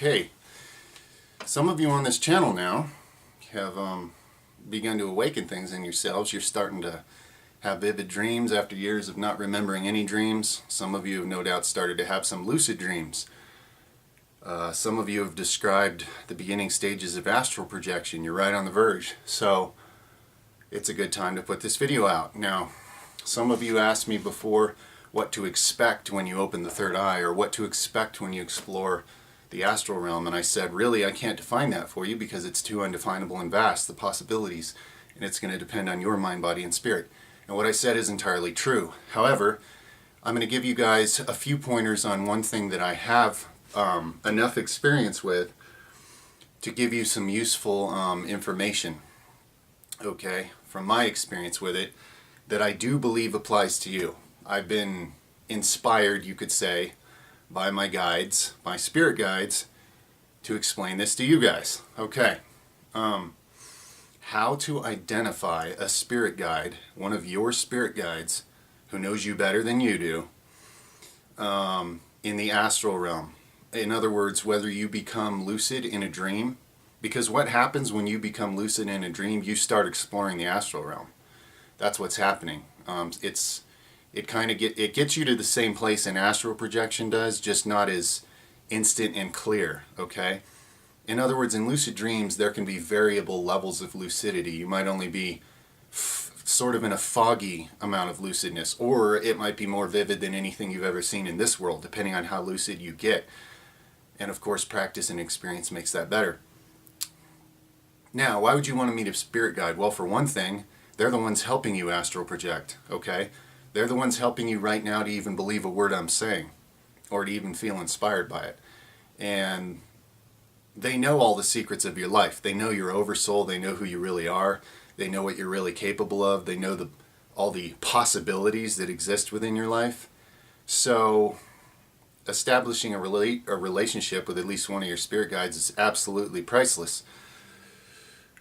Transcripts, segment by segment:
Okay, some of you on this channel now have begun to awaken things in yourselves. You're starting to have vivid dreams after years of not remembering any dreams. Some of you have no doubt started to have some lucid dreams. Some of you have described the beginning stages of astral projection. You're right on the verge. So it's a good time to put this video out. Now, some of you asked me before what to expect when you open the third eye, or what to expect when you explore the astral realm, and I said, really, I can't define that for you because it's too undefinable and vast, the possibilities, and it's going to depend on your mind, body, and spirit. And what I said is entirely true. However, I'm going to give you guys a few pointers on one thing that I have enough experience with to give you some useful information, okay, from my experience with it, that I do believe applies to you. I've been inspired, you could say, by my guides, my spirit guides, to explain this to you guys. Okay, how to identify a spirit guide, one of your spirit guides, who knows you better than you do, in the astral realm. In other words, whether you become lucid in a dream, because what happens when you become lucid in a dream, you start exploring the astral realm. That's what's happening. It gets you to the same place an astral projection does, just not as instant and clear, okay? In other words, in lucid dreams, there can be variable levels of lucidity. You might only be sort of in a foggy amount of lucidness, or it might be more vivid than anything you've ever seen in this world, depending on how lucid you get. And of course, practice and experience makes that better. Now, why would you want to meet a spirit guide? Well, for one thing, they're the ones helping you astral project, okay? They're the ones helping you right now to even believe a word I'm saying, or to even feel inspired by it. And they know all the secrets of your life. They know your oversoul. They know who you really are. They know what you're really capable of. They know all the possibilities that exist within your life. So establishing a relationship with at least one of your spirit guides is absolutely priceless.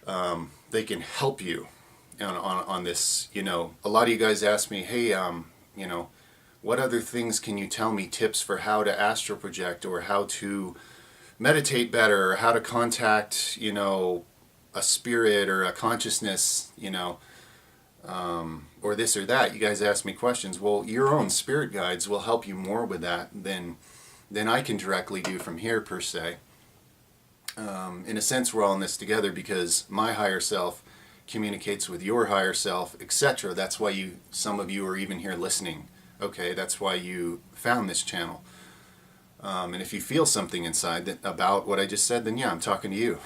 They can help you on this. You know, a lot of you guys ask me, hey, you know, what other things can you tell me, tips for how to astral project, or how to meditate better, or how to contact, you know, a spirit or a consciousness, you know, or this or that. You guys ask me questions. Well, your own spirit guides will help you more with that than I can directly do from here, per se. In a sense, we're all in this together because my higher self communicates with your higher self, etc. That's why some of you are even here listening. Okay, that's why you found this channel. And if you feel something inside about what I just said, then yeah, I'm talking to you.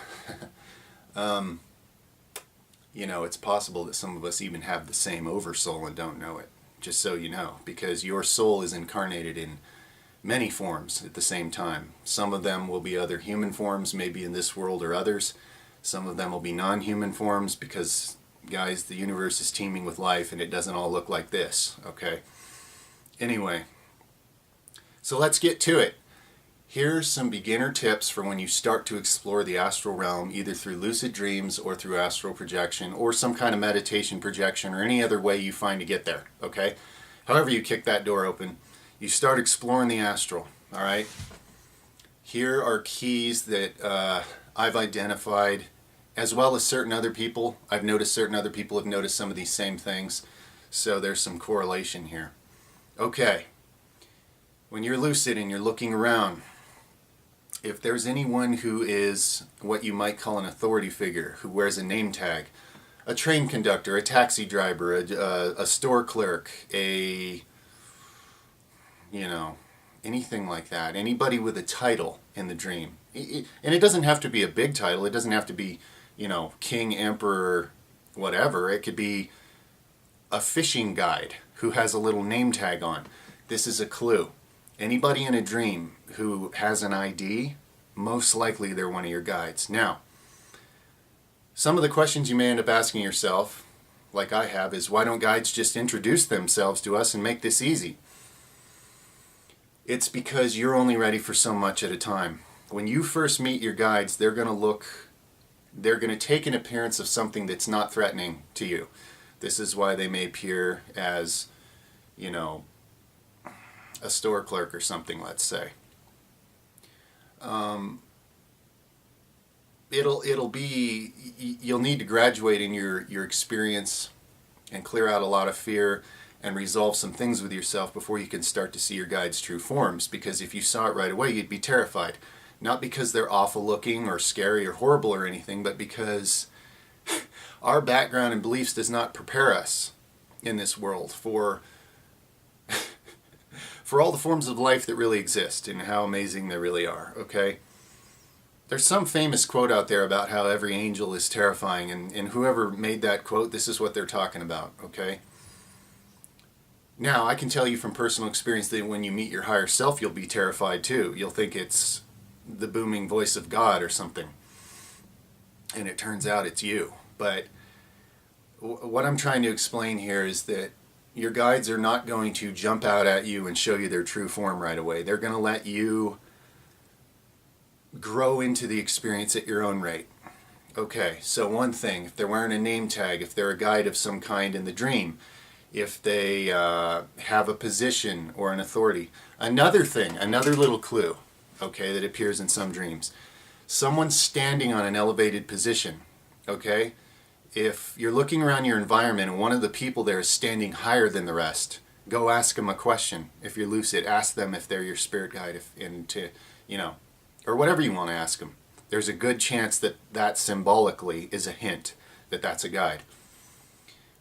You know, it's possible that some of us even have the same oversoul and don't know it, just so you know, because your soul is incarnated in many forms at the same time. Some of them will be other human forms, maybe in this world or others. Some of them will be non-human forms because, guys, the universe is teeming with life and it doesn't all look like this, okay? Anyway, so let's get to it. Here's some beginner tips for when you start to explore the astral realm, either through lucid dreams or through astral projection or some kind of meditation projection or any other way you find to get there, okay? However you kick that door open, you start exploring the astral, all right? Here are keys that I've identified, as well as certain other people. I've noticed certain other people have noticed some of these same things, so there's some correlation here. Okay, when you're lucid and you're looking around, if there's anyone who is what you might call an authority figure, who wears a name tag, a train conductor, a taxi driver, a store clerk, you know, anything like that, anybody with a title in the dream, and it doesn't have to be a big title, it doesn't have to be, you know, king, emperor, whatever. It could be a fishing guide who has a little name tag on. This is a clue. Anybody in a dream who has an ID, most likely they're one of your guides. Now, some of the questions you may end up asking yourself, like I have, is why don't guides just introduce themselves to us and make this easy? It's because you're only ready for so much at a time. When you first meet your guides, they're going to take an appearance of something that's not threatening to you. This is why they may appear as, you know, a store clerk or something, let's say. it'll be, you'll need to graduate in your experience and clear out a lot of fear and resolve some things with yourself before you can start to see your guide's true forms. Because if you saw it right away, you'd be terrified. Not because they're awful looking or scary or horrible or anything, but because our background and beliefs does not prepare us in this world for for all the forms of life that really exist and how amazing they really are, okay? There's some famous quote out there about how every angel is terrifying, and whoever made that quote, this is what they're talking about, okay? Now, I can tell you from personal experience that when you meet your higher self, you'll be terrified too. You'll think it's the booming voice of God or something, and it turns out it's you. But what I'm trying to explain here is that your guides are not going to jump out at you and show you their true form right away. They're going to let you grow into the experience at your own rate. Okay, so one thing, if they're wearing a name tag, if they're a guide of some kind in the dream, if they have a position or an authority. Another thing, another little clue, okay, that appears in some dreams. Someone's standing on an elevated position, okay? If you're looking around your environment and one of the people there is standing higher than the rest, go ask them a question. If you're lucid, ask them if they're your spirit guide, or whatever you want to ask them. There's a good chance that that symbolically is a hint that that's a guide.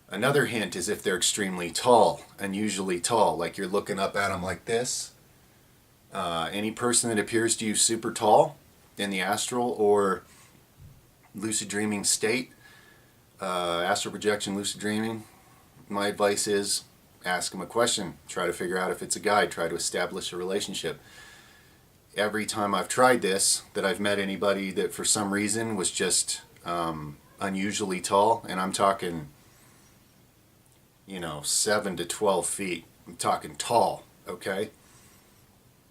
Another hint is if they're extremely tall, unusually tall, like you're looking up at them like this. Any person that appears to you super tall in the astral or lucid dreaming state, astral projection, lucid dreaming, my advice is ask them a question. Try to figure out if it's a guide. Try to establish a relationship. Every time I've tried this, that I've met anybody that for some reason was just unusually tall, and I'm talking 7 to 12 feet. I'm talking tall, okay?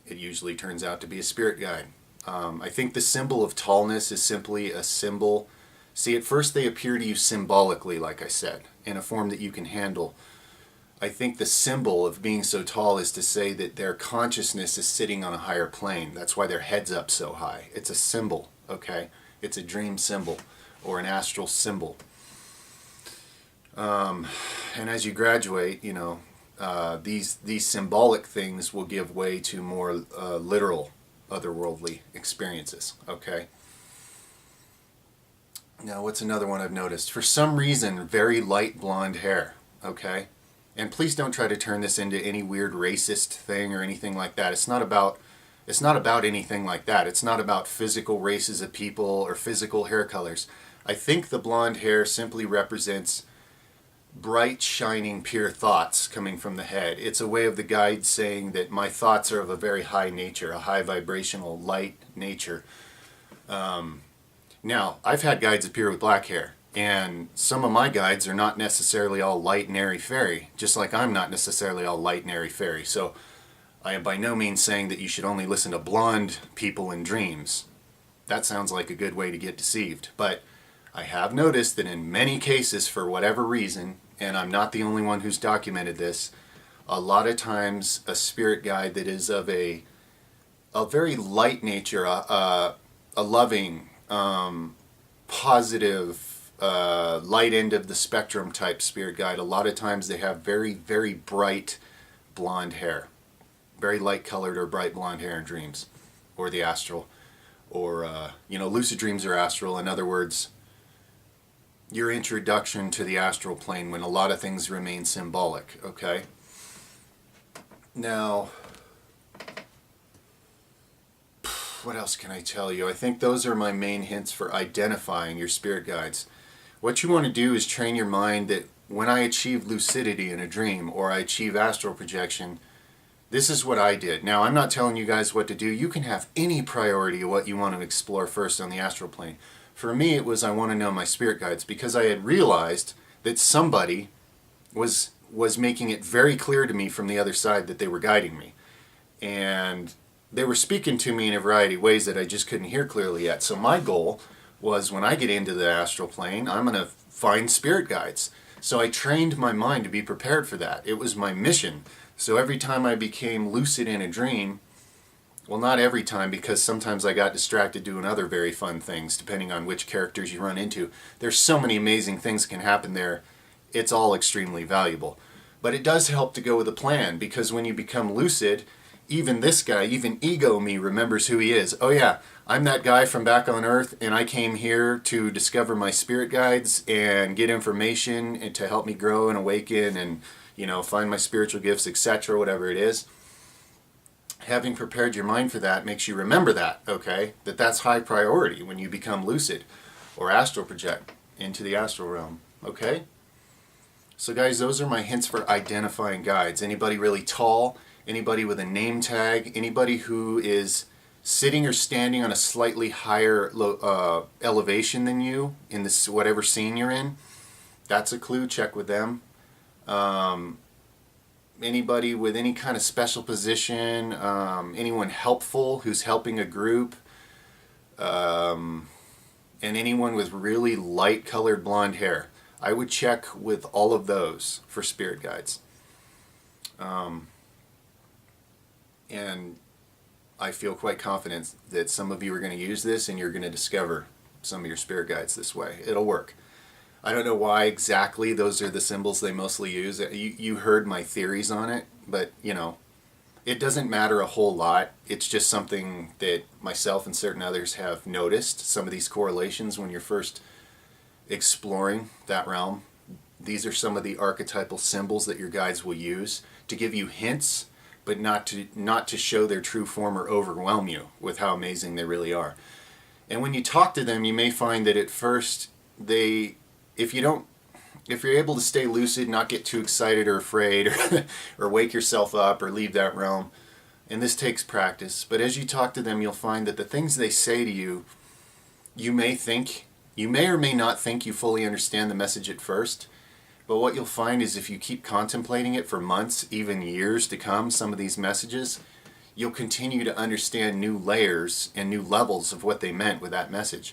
It usually turns out to be a spirit guide. I think the symbol of tallness is simply a symbol. See, at first they appear to you symbolically, like I said, in a form that you can handle. I think the symbol of being so tall is to say that their consciousness is sitting on a higher plane. That's why their head's up so high. It's a symbol, okay? It's a dream symbol or an astral symbol. And as you graduate, these symbolic things will give way to more literal, otherworldly experiences, okay? Now, what's another one I've noticed? For some reason, very light blonde hair, okay? And please don't try to turn this into any weird racist thing or anything like that. It's not about anything like that. It's not about physical races of people or physical hair colors. I think the blonde hair simply represents bright, shining, pure thoughts coming from the head. It's a way of the guide saying that my thoughts are of a very high nature, a high vibrational, light nature. Now, I've had guides appear with black hair, and some of my guides are not necessarily all light and airy-fairy, just like I'm not necessarily all light and airy-fairy. So I am by no means saying that you should only listen to blonde people in dreams. That sounds like a good way to get deceived. But I have noticed that in many cases, for whatever reason, and I'm not the only one who's documented this, a lot of times a spirit guide that is of a very light nature, a loving, positive, light end of the spectrum type spirit guide, a lot of times they have very, very bright blonde hair. Very light colored or bright blonde hair in dreams. Or the astral. Or, lucid dreams are astral. In other words, your introduction to the astral plane when a lot of things remain symbolic, okay? Now, what else can I tell you? I think those are my main hints for identifying your spirit guides. What you want to do is train your mind that when I achieve lucidity in a dream or I achieve astral projection, this is what I did. Now, I'm not telling you guys what to do. You can have any priority of what you want to explore first on the astral plane. For me, it was I want to know my spirit guides because I had realized that somebody was making it very clear to me from the other side that they were guiding me. And they were speaking to me in a variety of ways that I just couldn't hear clearly yet. So my goal was when I get into the astral plane, I'm going to find spirit guides. So I trained my mind to be prepared for that. It was my mission. So every time I became lucid in a dream, Well, not every time, because sometimes I got distracted doing other very fun things, depending on which characters you run into. There's so many amazing things can happen there. It's all extremely valuable. But it does help to go with a plan, because when you become lucid, even this guy, even ego me, remembers who he is. Oh yeah, I'm that guy from back on Earth, and I came here to discover my spirit guides and get information and to help me grow and awaken and, find my spiritual gifts, etc., whatever it is. Having prepared your mind for that makes you remember that, okay? That's high priority when you become lucid or astral project into the astral realm, okay? So guys, those are my hints for identifying guides. Anybody really tall, anybody with a name tag, anybody who is sitting or standing on a slightly higher elevation than you in this whatever scene you're in, that's a clue. Check with them. Anybody with any kind of special position, anyone helpful who's helping a group, and anyone with really light colored blonde hair. I would check with all of those for spirit guides. And I feel quite confident that some of you are going to use this and you're going to discover some of your spirit guides this way. It'll work. I don't know why exactly those are the symbols they mostly use. You heard my theories on it, but it doesn't matter a whole lot. It's just something that myself and certain others have noticed, some of these correlations when you're first exploring that realm. These are some of the archetypal symbols that your guides will use to give you hints, but not to show their true form or overwhelm you with how amazing they really are. And when you talk to them, you may find that at first if you're able to stay lucid, not get too excited or afraid or wake yourself up or leave that realm, and this takes practice, but as you talk to them, you'll find that the things they say to you, you may or may not think you fully understand the message at first, but what you'll find is if you keep contemplating it for months, even years to come, some of these messages, you'll continue to understand new layers and new levels of what they meant with that message.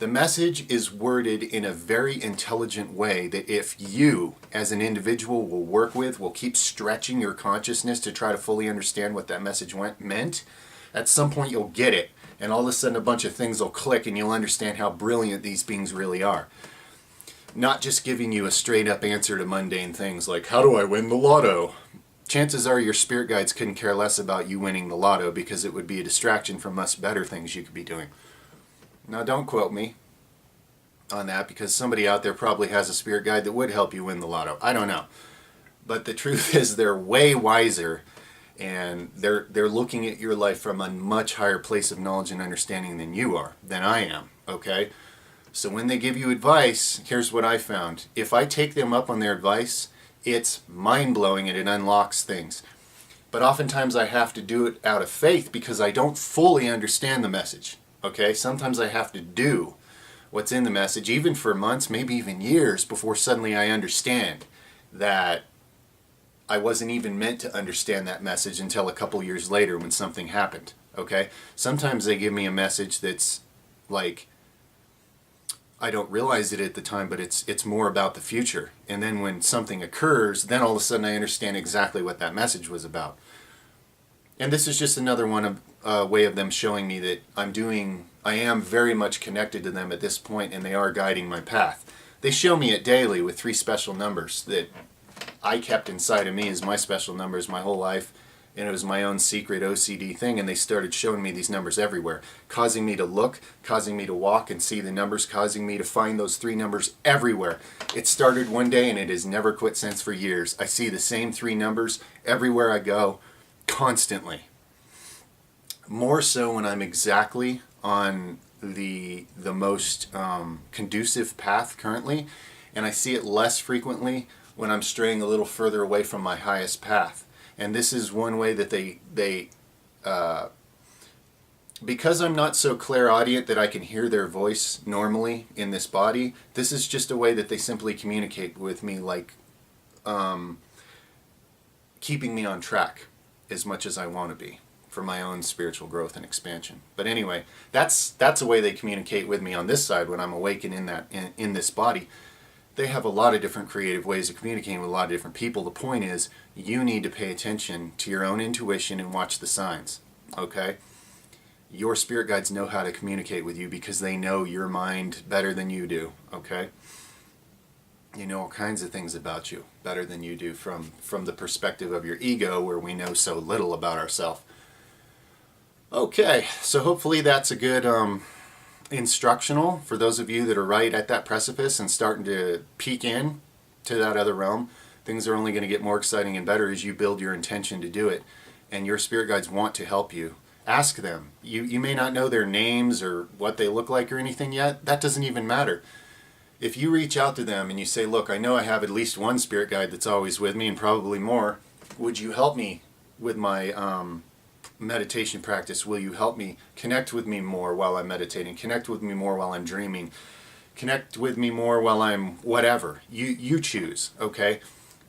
The message is worded in a very intelligent way that if you, as an individual, will keep stretching your consciousness to try to fully understand what that message meant, at some point you'll get it, and all of a sudden a bunch of things will click and you'll understand how brilliant these beings really are. Not just giving you a straight up answer to mundane things like, how do I win the lotto? Chances are your spirit guides couldn't care less about you winning the lotto because it would be a distraction from much better things you could be doing. Now don't quote me on that, because somebody out there probably has a spirit guide that would help you win the lotto. I don't know. But the truth is they're way wiser, and they're looking at your life from a much higher place of knowledge and understanding than I am, okay? So when they give you advice, here's what I found. If I take them up on their advice, it's mind-blowing and it unlocks things. But oftentimes I have to do it out of faith because I don't fully understand the message. Okay, sometimes I have to do what's in the message, even for months, maybe even years, before suddenly I understand that I wasn't even meant to understand that message until a couple years later when something happened. Okay, sometimes they give me a message that's like, I don't realize it at the time, but it's more about the future. And then when something occurs, then all of a sudden I understand exactly what that message was about. And this is just another way of them showing me that I am very much connected to them at this point, and they are guiding my path. They show me it daily with 3 special numbers that I kept inside of me as my special numbers my whole life, and it was my own secret OCD thing, and they started showing me these numbers everywhere, causing me to look, causing me to walk and see the numbers, causing me to find those 3 numbers everywhere. It started one day, and it has never quit since for years. I see the same 3 numbers everywhere I go, constantly. More so when I'm exactly on the most conducive path currently, and I see it less frequently when I'm straying a little further away from my highest path. And this is one way that they because I'm not so clairaudient that I can hear their voice normally in this body, this is just a way that they simply communicate with me, like keeping me on track as much as I want to be for my own spiritual growth and expansion. But anyway, that's a way they communicate with me on this side when I'm awake and in this body. They have a lot of different creative ways of communicating with a lot of different people. The point is, you need to pay attention to your own intuition and watch the signs, okay? Your spirit guides know how to communicate with you because they know your mind better than you do, okay? You know all kinds of things about you better than you do from the perspective of your ego, where we know so little about ourselves. Okay, so hopefully that's a good instructional for those of you that are right at that precipice and starting to peek in to that other realm. Things are only going to get more exciting and better as you build your intention to do it, and your spirit guides want to help you. Ask them. You may not know their names or what they look like or anything yet. That doesn't even matter. If you reach out to them and you say, look, I know I have at least one spirit guide that's always with me and probably more. Would you help me with my meditation practice? Will you help me connect with me more while I'm meditating? Connect with me more while I'm dreaming? Connect with me more while I'm whatever. You choose, okay?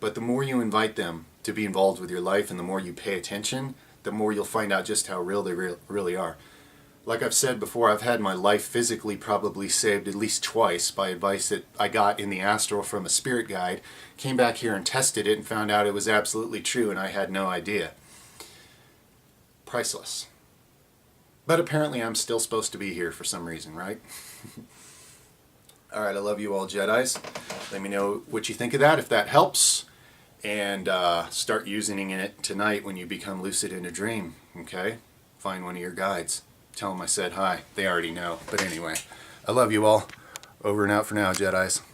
But the more you invite them to be involved with your life and the more you pay attention, the more you'll find out just how real they really are. Like I've said before, I've had my life physically probably saved at least twice by advice that I got in the Astral from a spirit guide. Came back here and tested it and found out it was absolutely true and I had no idea. Priceless. But apparently I'm still supposed to be here for some reason, right? Alright, I love you all, Jedis. Let me know what you think of that, if that helps. And start using it tonight when you become lucid in a dream, okay? Find one of your guides. Tell them I said hi. They already know. But anyway, I love you all. Over and out for now, Jedis.